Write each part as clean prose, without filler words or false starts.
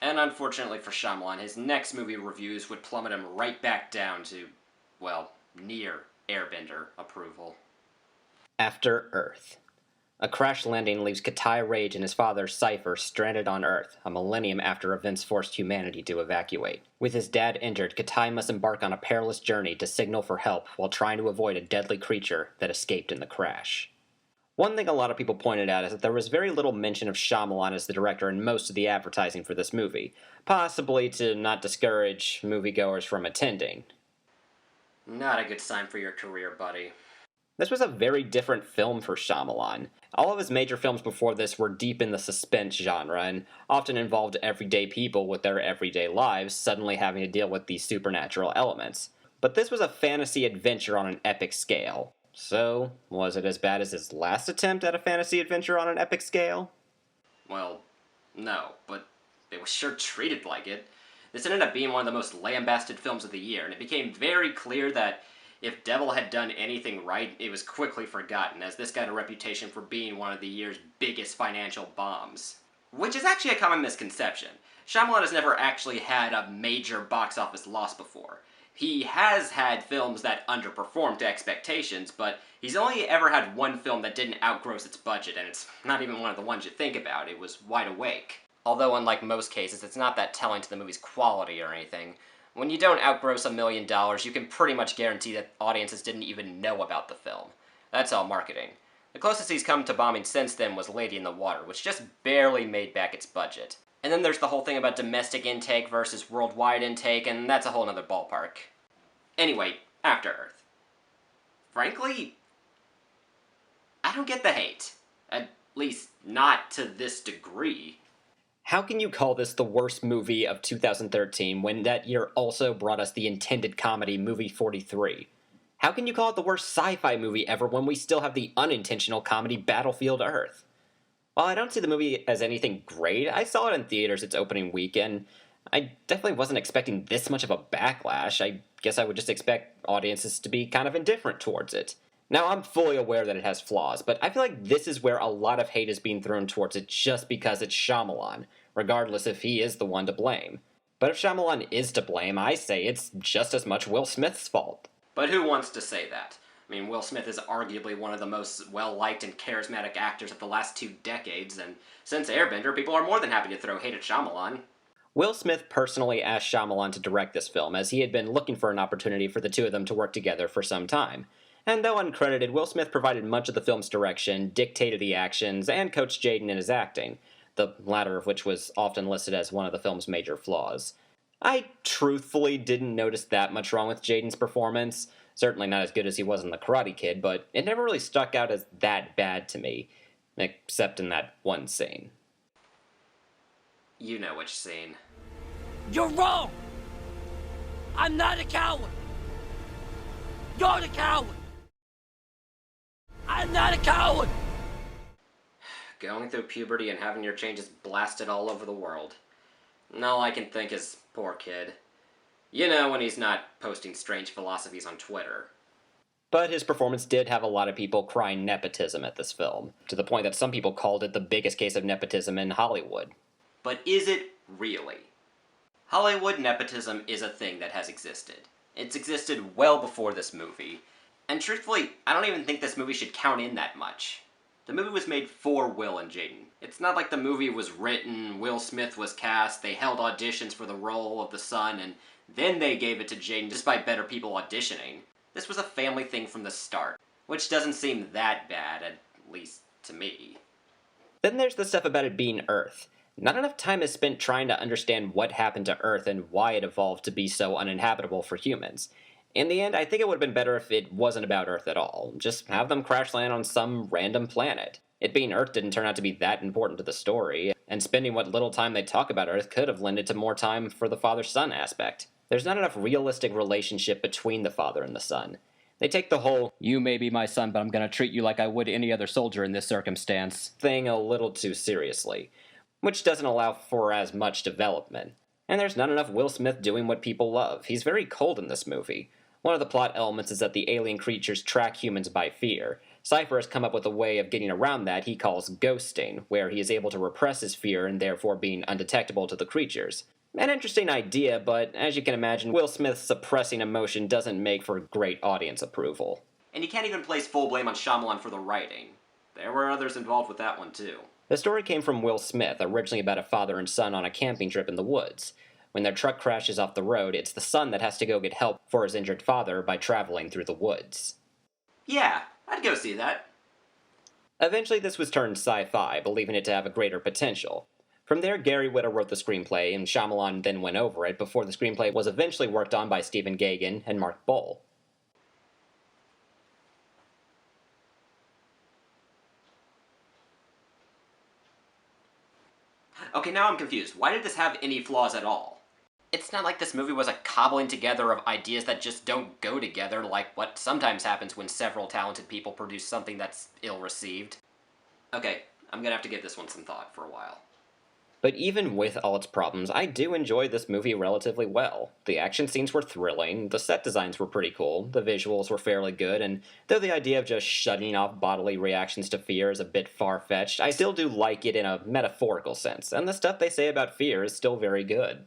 And unfortunately for Shyamalan, his next movie reviews would plummet him right back down to, well, near Airbender approval. After Earth. A crash landing leaves Katai Rage and his father, Cypher, stranded on Earth, a millennium after events forced humanity to evacuate. With his dad injured, Katai must embark on a perilous journey to signal for help while trying to avoid a deadly creature that escaped in the crash. One thing a lot of people pointed out is that there was very little mention of Shyamalan as the director in most of the advertising for this movie, possibly to not discourage moviegoers from attending. Not a good sign for your career, buddy. This was a very different film for Shyamalan. All of his major films before this were deep in the suspense genre and often involved everyday people with their everyday lives suddenly having to deal with these supernatural elements. But this was a fantasy adventure on an epic scale. So, was it as bad as his last attempt at a fantasy adventure on an epic scale? Well, no, but it was sure treated like it. This ended up being one of the most lambasted films of the year, and it became very clear that if Devil had done anything right, it was quickly forgotten, as this got a reputation for being one of the year's biggest financial bombs. Which is actually a common misconception. Shyamalan has never actually had a major box office loss before. He has had films that underperformed to expectations, but he's only ever had one film that didn't outgross its budget, and it's not even one of the ones you think about. It was Wide Awake. Although, unlike most cases, it's not that telling to the movie's quality or anything. When you don't outgross $1 million, you can pretty much guarantee that audiences didn't even know about the film. That's all marketing. The closest he's come to bombing since then was Lady in the Water, which just barely made back its budget. And then there's the whole thing about domestic intake versus worldwide intake, and that's a whole nother ballpark. Anyway, After Earth. Frankly, I don't get the hate. At least, not to this degree. How can you call this the worst movie of 2013 when that year also brought us the intended comedy Movie 43? How can you call it the worst sci-fi movie ever when we still have the unintentional comedy Battlefield Earth? While I don't see the movie as anything great, I saw it in theaters its opening weekend. I definitely wasn't expecting this much of a backlash. I guess I would just expect audiences to be kind of indifferent towards it. Now, I'm fully aware that it has flaws, but I feel like this is where a lot of hate is being thrown towards it just because it's Shyamalan, regardless if he is the one to blame. But if Shyamalan is to blame, I say it's just as much Will Smith's fault. But who wants to say that? I mean, Will Smith is arguably one of the most well-liked and charismatic actors of the last 2 decades, and since Airbender, people are more than happy to throw hate at Shyamalan. Will Smith personally asked Shyamalan to direct this film, as he had been looking for an opportunity for the two of them to work together for some time. And though uncredited, Will Smith provided much of the film's direction, dictated the actions, and coached Jaden in his acting, the latter of which was often listed as one of the film's major flaws. I truthfully didn't notice that much wrong with Jaden's performance, certainly not as good as he was in The Karate Kid, but it never really stuck out as that bad to me, except in that one scene. You know which scene. You're wrong! I'm not a coward! You're the coward! I'm not a coward! Going through puberty and having your changes blasted all over the world. And all I can think is, poor kid. You know, when he's not posting strange philosophies on Twitter. But his performance did have a lot of people crying nepotism at this film, to the point that some people called it the biggest case of nepotism in Hollywood. But is it really? Hollywood nepotism is a thing that has existed. It's existed well before this movie. And truthfully, I don't even think this movie should count in that much. The movie was made for Will and Jaden. It's not like the movie was written, Will Smith was cast, they held auditions for the role of the son, and then they gave it to Jaden despite better people auditioning. This was a family thing from the start, which doesn't seem that bad, at least to me. Then there's the stuff about it being Earth. Not enough time is spent trying to understand what happened to Earth and why it evolved to be so uninhabitable for humans. In the end, I think it would have been better if it wasn't about Earth at all. Just have them crash land on some random planet. It being Earth didn't turn out to be that important to the story, and spending what little time they talk about Earth could have lended to more time for the father-son aspect. There's not enough realistic relationship between the father and the son. They take the whole, you may be my son, but I'm gonna treat you like I would any other soldier in this circumstance, thing a little too seriously, which doesn't allow for as much development. And there's not enough Will Smith doing what people love. He's very cold in this movie. One of the plot elements is that the alien creatures track humans by fear. Cypher has come up with a way of getting around that he calls ghosting, where he is able to repress his fear and therefore being undetectable to the creatures. An interesting idea, but as you can imagine, Will Smith's suppressing emotion doesn't make for great audience approval. And you can't even place full blame on Shyamalan for the writing. There were others involved with that one too. The story came from Will Smith, originally about a father and son on a camping trip in the woods. When their truck crashes off the road, it's the son that has to go get help for his injured father by traveling through the woods. Yeah, I'd go see that. Eventually, this was turned sci-fi, believing it to have a greater potential. From there, Gary Whitta wrote the screenplay, and Shyamalan then went over it before the screenplay was eventually worked on by Stephen Gaghan and Mark Boal. Okay, now I'm confused. Why did this have any flaws at all? It's not like this movie was a cobbling together of ideas that just don't go together like what sometimes happens when several talented people produce something that's ill-received. Okay, I'm gonna have to give this one some thought for a while. But even with all its problems, I do enjoy this movie relatively well. The action scenes were thrilling, the set designs were pretty cool, the visuals were fairly good, and though the idea of just shutting off bodily reactions to fear is a bit far-fetched, I still do like it in a metaphorical sense, and the stuff they say about fear is still very good.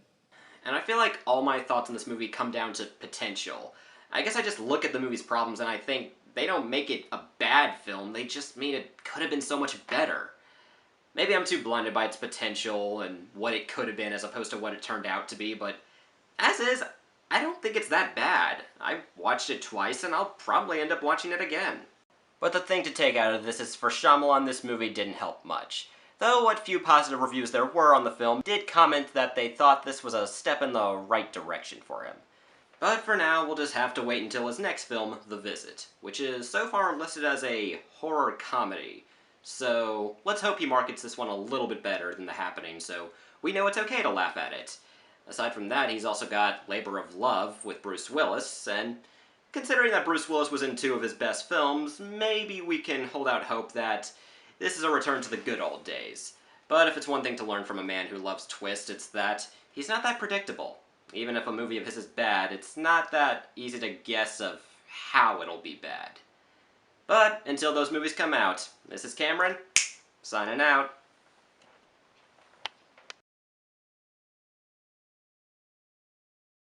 And I feel like all my thoughts on this movie come down to potential. I guess I just look at the movie's problems and I think they don't make it a bad film, they just mean it could have been so much better. Maybe I'm too blinded by its potential and what it could have been as opposed to what it turned out to be, but as is, I don't think it's that bad. I watched it twice and I'll probably end up watching it again. But the thing to take out of this is for Shyamalan, this movie didn't help much. Though what few positive reviews there were on the film did comment that they thought this was a step in the right direction for him. But for now, we'll just have to wait until his next film, The Visit, which is so far listed as a horror comedy. So let's hope he markets this one a little bit better than The Happening, so we know it's okay to laugh at it. Aside from that, he's also got Labor of Love with Bruce Willis, and considering that Bruce Willis was in two of his best films, maybe we can hold out hope that this is a return to the good old days. But if it's one thing to learn from a man who loves twists, it's that he's not that predictable. Even if a movie of his is bad, it's not that easy to guess of how it'll be bad. But until those movies come out, this is Cameron, signing out.